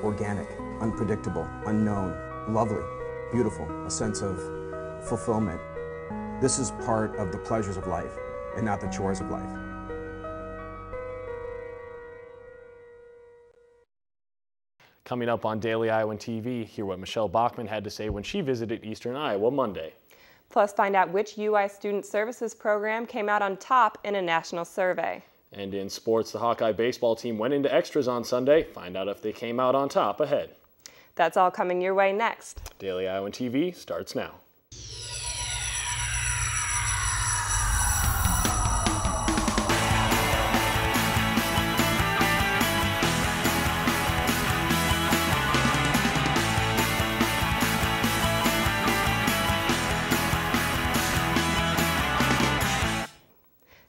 organic, unpredictable, unknown, lovely, beautiful, a sense of fulfillment. This is part of the pleasures of life and not the chores of life. Coming up on Daily Iowan TV, hear what Michelle Bachmann had to say when she visited Eastern Iowa Monday. Plus, find out which UI Student Services program came out on top in a national survey. And in sports, the Hawkeye baseball team went into extras on Sunday. Find out if they came out on top ahead. That's all coming your way next. Daily Iowan TV starts now.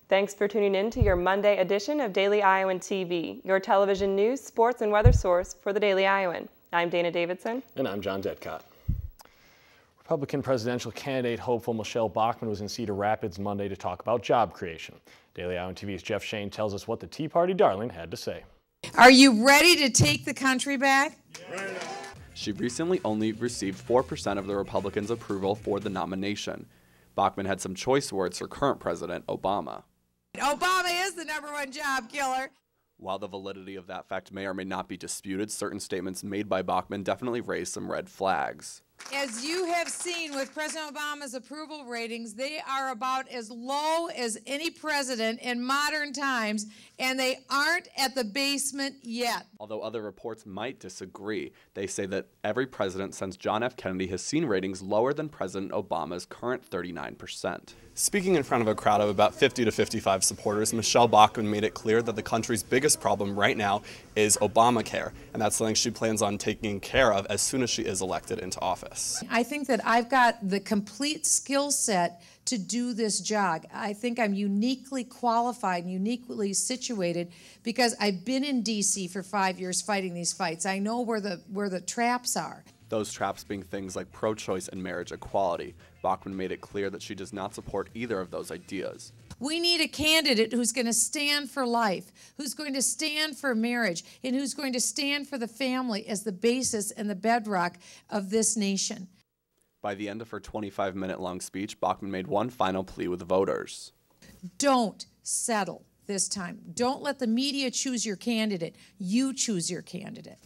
Thanks for tuning in to your Monday edition of Daily Iowan TV, your television news, sports, and weather source for the Daily Iowan. I'm Dana Davidson. And I'm John Dedcott. Republican presidential candidate hopeful Michelle Bachmann was in Cedar Rapids Monday to talk about job creation. Daily Iowan TV's Jeff Shane tells us what the Tea Party darling had to say. Are you ready to take the country back? Yeah. She recently only received 4% of the Republicans' approval for the nomination. Bachmann had some choice words for current President Obama. Obama is the #1 job killer. While the validity of that fact may or may not be disputed, certain statements made by Bachmann definitely raised some red flags. As you have seen with President Obama's approval ratings, they are about as low as any president in modern times, and they aren't at the basement yet. Although other reports might disagree, they say that every president since John F. Kennedy has seen ratings lower than President Obama's current 39%. Speaking in front of a crowd of about 50 to 55 supporters, Michelle Bachmann made it clear that the country's biggest problem right now is Obamacare, and that's something she plans on taking care of as soon as she is elected into office. I think that I've got the complete skill set to do this job. I think I'm uniquely qualified and uniquely situated because I've been in D.C. for 5 years fighting these fights. I know where the traps are. Those traps being things like pro-choice and marriage equality. Bachmann made it clear that she does not support either of those ideas. We need a candidate who's going to stand for life, who's going to stand for marriage, and who's going to stand for the family as the basis and the bedrock of this nation. By the end of her 25-minute-long speech, Bachmann made one final plea with voters. Don't settle this time. Don't let the media choose your candidate. You choose your candidate.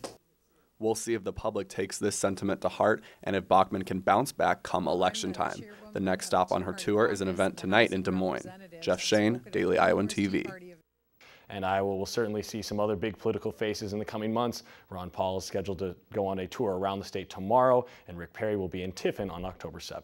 We'll see if the public takes this sentiment to heart and if Bachmann can bounce back come election time. The next stop on her tour is an event tonight in Des Moines. Jeff Shane, Daily Iowan TV. And Iowa will certainly see some other big political faces in the coming months. Ron Paul is scheduled to go on a tour around the state tomorrow, and Rick Perry will be in Tiffin on October 7th.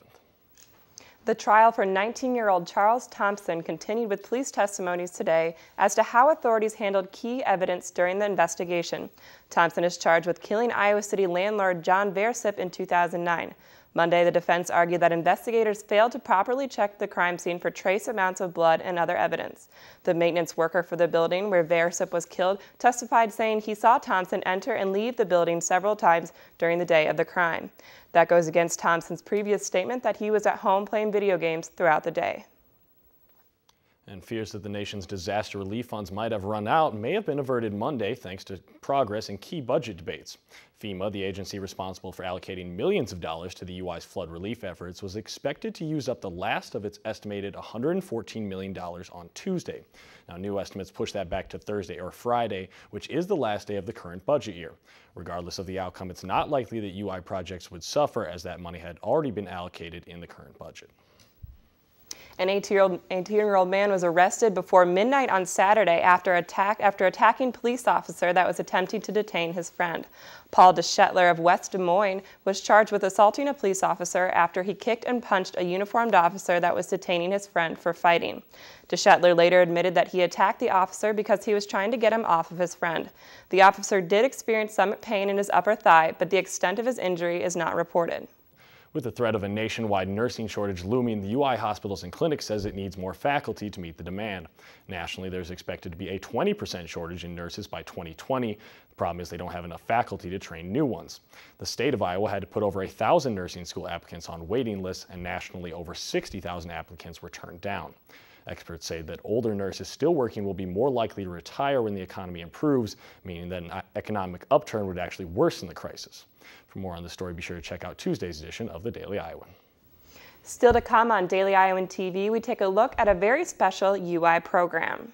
The trial for 19-year-old Charles Thompson continued with police testimonies today as to how authorities handled key evidence during the investigation. Thompson is charged with killing Iowa City landlord John Versip in 2009. Monday, the defense argued that investigators failed to properly check the crime scene for trace amounts of blood and other evidence. The maintenance worker for the building where Versip was killed testified saying he saw Thompson enter and leave the building several times during the day of the crime. That goes against Thompson's previous statement that he was at home playing video games throughout the day. And fears that the nation's disaster relief funds might have run out may have been averted Monday thanks to progress in key budget debates. FEMA, the agency responsible for allocating millions of dollars to the UI's flood relief efforts, was expected to use up the last of its estimated $114 million on Tuesday. Now, new estimates push that back to Thursday or Friday, which is the last day of the current budget year. Regardless of the outcome, it's not likely that UI projects would suffer as that money had already been allocated in the current budget. An 18-year-old man was arrested before midnight on Saturday after attacking police officer that was attempting to detain his friend. Paul DeShetler of West Des Moines was charged with assaulting a police officer after he kicked and punched a uniformed officer that was detaining his friend for fighting. DeShetler later admitted that he attacked the officer because he was trying to get him off of his friend. The officer did experience some pain in his upper thigh, but the extent of his injury is not reported. With the threat of a nationwide nursing shortage looming, the UI Hospitals and Clinics says it needs more faculty to meet the demand. Nationally, there's expected to be a 20% shortage in nurses by 2020. The problem is they don't have enough faculty to train new ones. The state of Iowa had to put over 1,000 nursing school applicants on waiting lists, and nationally over 60,000 applicants were turned down. Experts say that older nurses still working will be more likely to retire when the economy improves, meaning that an economic upturn would actually worsen the crisis. For more on this story, be sure to check out Tuesday's edition of the Daily Iowan. Still to come on Daily Iowan TV, we take a look at a very special UI program.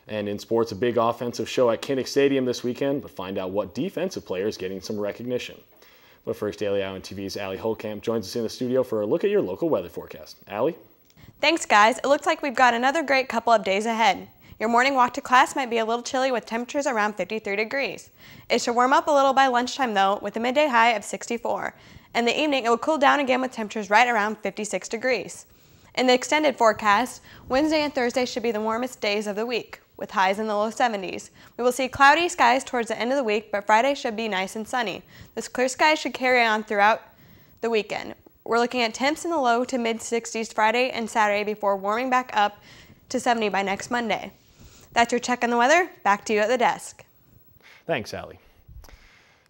And in sports, a big offensive show at Kinnick Stadium this weekend, but find out what defensive player is getting some recognition. But first, Daily Iowan TV's Allie Holkamp joins us in the studio for a look at your local weather forecast. Allie? Thanks, guys. It looks like we've got another great couple of days ahead. Your morning walk to class might be a little chilly with temperatures around 53 degrees. It should warm up a little by lunchtime, though, with a midday high of 64. In the evening, it will cool down again with temperatures right around 56 degrees. In the extended forecast, Wednesday and Thursday should be the warmest days of the week, with highs in the low 70s. We will see cloudy skies towards the end of the week, but Friday should be nice and sunny. This clear sky should carry on throughout the weekend. We're looking at temps in the low to mid 60s Friday and Saturday before warming back up to 70 by next Monday. That's your check on the weather. Back to you at the desk. Thanks, Allie.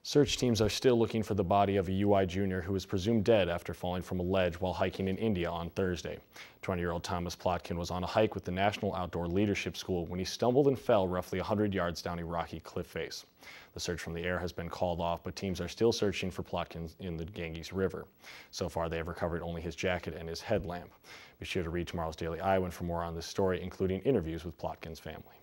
Search teams are still looking for the body of a UI junior who was presumed dead after falling from a ledge while hiking in India on Thursday. 20-year-old Thomas Plotkin was on a hike with the National Outdoor Leadership School when he stumbled and fell roughly 100 yards down a rocky cliff face. The search from the air has been called off, but teams are still searching for Plotkin in the Ganges River. So far, they have recovered only his jacket and his headlamp. Be sure to read tomorrow's Daily Iowan for more on this story, including interviews with Plotkin's family.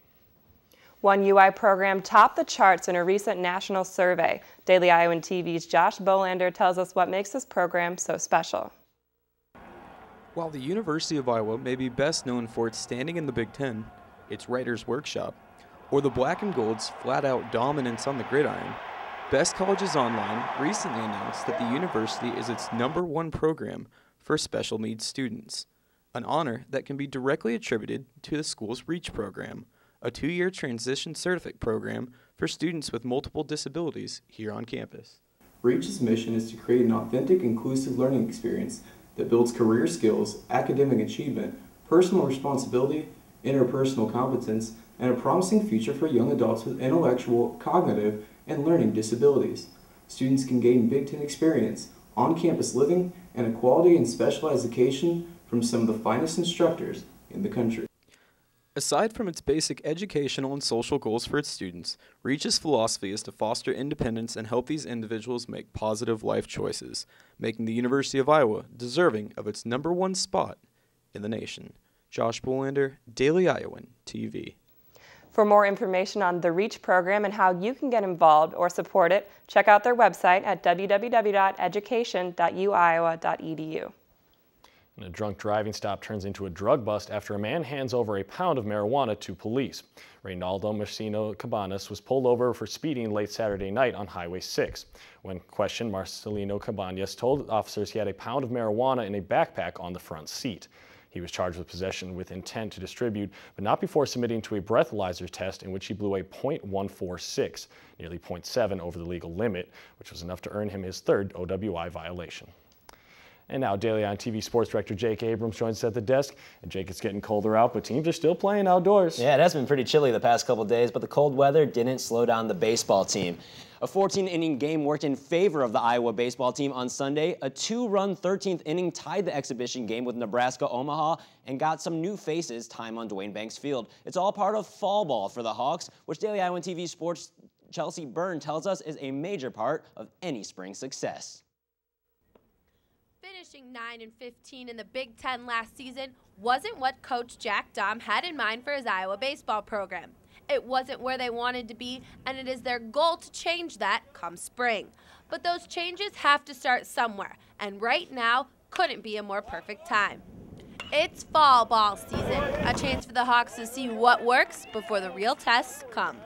One UI program topped the charts in a recent national survey. Daily Iowan TV's Josh Bolander tells us what makes this program so special. While the University of Iowa may be best known for its standing in the Big Ten, its Writers' Workshop, or the Black and Gold's flat-out dominance on the gridiron, Best Colleges Online recently announced that the university is its #1 program for special needs students, an honor that can be directly attributed to the school's REACH program, a 2-year transition certificate program for students with multiple disabilities here on campus. REACH's mission is to create an authentic, inclusive learning experience that builds career skills, academic achievement, personal responsibility, interpersonal competence, and a promising future for young adults with intellectual, cognitive, and learning disabilities. Students can gain Big Ten experience, on-campus living, and a quality and specialized education from some of the finest instructors in the country. Aside from its basic educational and social goals for its students, REACH's philosophy is to foster independence and help these individuals make positive life choices, making the University of Iowa deserving of its #1 spot in the nation. Josh Bolander, Daily Iowan TV. For more information on the REACH program and how you can get involved or support it, check out their website at www.education.uiowa.edu. And a drunk driving stop turns into a drug bust after a man hands over a pound of marijuana to police. Reynaldo Marcelino Cabanas was pulled over for speeding late Saturday night on Highway 6. When questioned, Marcelino Cabanas told officers he had a pound of marijuana in a backpack on the front seat. He was charged with possession with intent to distribute, but not before submitting to a breathalyzer test in which he blew a .146, nearly .7 over the legal limit, which was enough to earn him his 3rd OWI violation. And now Daily Iowan TV Sports Director Jake Abrams joins us at the desk. And Jake, it's getting colder out, but teams are still playing outdoors. Yeah, it has been pretty chilly the past couple of days, but the cold weather didn't slow down the baseball team. A 14-inning game worked in favor of the Iowa baseball team on Sunday. A 2-run 13th inning tied the exhibition game with Nebraska-Omaha and got some new faces time on Dwayne Banks Field. It's all part of fall ball for the Hawks, which Daily Iowan TV Sports Chelsea Byrne tells us is a major part of any spring success. Finishing 9-15 in the Big Ten last season wasn't what Coach Jack Dahm had in mind for his Iowa baseball program. It wasn't where they wanted to be, and it is their goal to change that come spring. But those changes have to start somewhere, and right now couldn't be a more perfect time. It's fall ball season, a chance for the Hawks to see what works before the real tests come.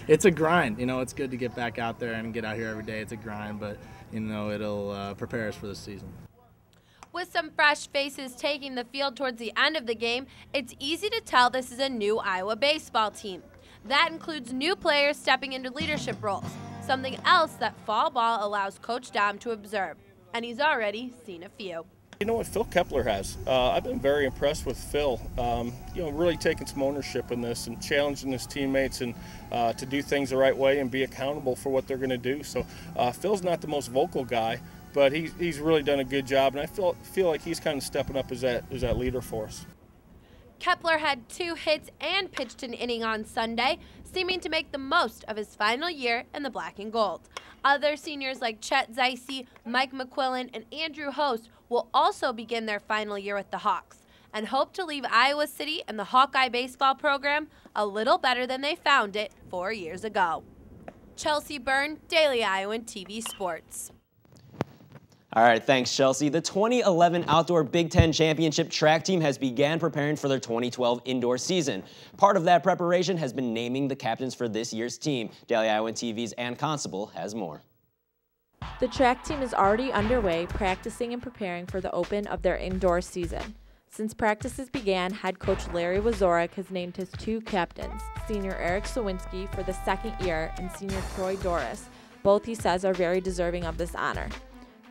It's a grind. You know, it's good to get back out there and get out here every day. It's a grind, but, you know, it'll prepare us for the season. With some fresh faces taking the field towards the end of the game, it's easy to tell this is a new Iowa baseball team. That includes new players stepping into leadership roles, something else that fall ball allows Coach Dahm to observe, and he's already seen a few. You know what Phil Kepler has? I've been very impressed with Phil, you know, really taking some ownership in this and challenging his teammates and to do things the right way and be accountable for what they're going to do. So Phil's not the most vocal guy, but he's really done a good job, and I feel like he's kind of stepping up as that leader for us. Kepler had 2 hits and pitched an inning on Sunday, seeming to make the most of his final year in the black and gold. Other seniors like Chet Zeise, Mike McQuillan, and Andrew Host will also begin their final year with the Hawks and hope to leave Iowa City and the Hawkeye baseball program a little better than they found it 4 years ago. Chelsea Byrne, Daily Iowan TV Sports. All right, thanks, Chelsea. The 2011 Outdoor Big Ten Championship track team has began preparing for their 2012 indoor season. Part of that preparation has been naming the captains for this year's team. Daily Iowan TV's Ann Constable has more. The track team is already underway, practicing and preparing for the open of their indoor season. Since practices began, head coach Larry Wazorek has named his 2 captains, senior Eric Sawinski for the 2nd year and senior Troy Doris. Both, he says, are very deserving of this honor.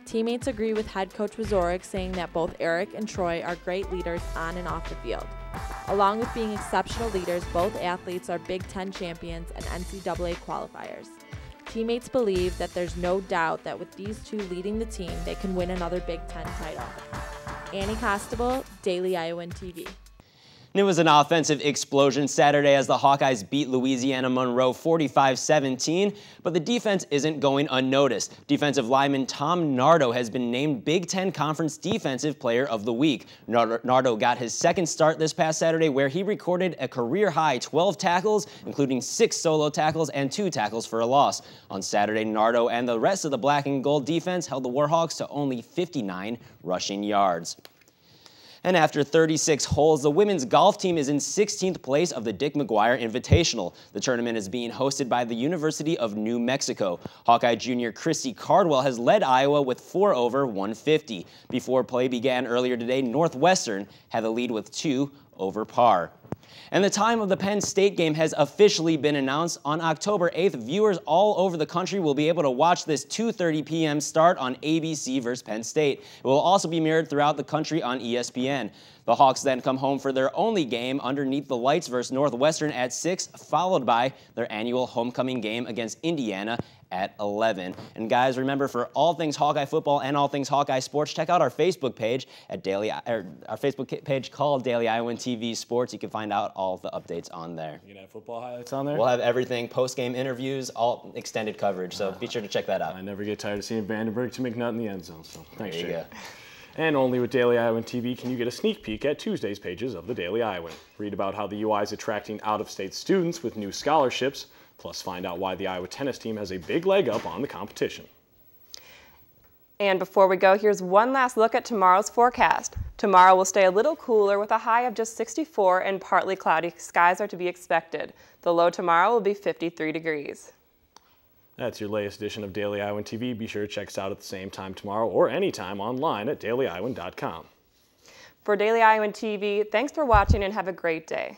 Teammates agree with head coach Wazorek, saying that both Eric and Troy are great leaders on and off the field. Along with being exceptional leaders, both athletes are Big Ten champions and NCAA qualifiers. Teammates believe that there's no doubt that with these 2 leading the team, they can win another Big Ten title. Annie Constable, Daily Iowan TV. It was an offensive explosion Saturday as the Hawkeyes beat Louisiana Monroe 45-17, but the defense isn't going unnoticed. Defensive lineman Tom Nardo has been named Big Ten Conference Defensive Player of the Week. Nardo got his 2nd start this past Saturday, where he recorded a career-high 12 tackles, including 6 solo tackles and 2 tackles for a loss. On Saturday, Nardo and the rest of the black and gold defense held the Warhawks to only 59 rushing yards. And after 36 holes, the women's golf team is in 16th place of the Dick McGuire Invitational. The tournament is being hosted by the University of New Mexico. Hawkeye junior Christy Cardwell has led Iowa with 4 over 150. Before play began earlier today, Northwestern had the lead with 2 over par. And the time of the Penn State game has officially been announced. On October 8th, viewers all over the country will be able to watch this 2:30 p.m. start on ABC versus Penn State. It will also be mirrored throughout the country on ESPN. The Hawks then come home for their only game underneath the lights versus Northwestern at 6, followed by their annual homecoming game against Indiana at 11. And guys, remember, for all things Hawkeye football and all things Hawkeye sports, check out our Facebook page at our Facebook page called Daily Iowan TV Sports. You can find out all the updates on there. You can have football highlights on there? We'll have everything, post-game interviews, all extended coverage, so be sure to check that out. I never get tired of seeing Vandenberg to McNutt in the end zone, so thanks, There you Jay. go. And only with Daily Iowan TV can you get a sneak peek at Tuesday's pages of the Daily Iowan. Read about how the UI is attracting out-of-state students with new scholarships, plus find out why the Iowa tennis team has a big leg up on the competition. And before we go, here's one last look at tomorrow's forecast. Tomorrow will stay a little cooler with a high of just 64 and partly cloudy skies are to be expected. The low tomorrow will be 53 degrees. That's your latest edition of Daily Iowan TV. Be sure to check us out at the same time tomorrow or anytime online at dailyiowan.com. For Daily Iowan TV, thanks for watching and have a great day.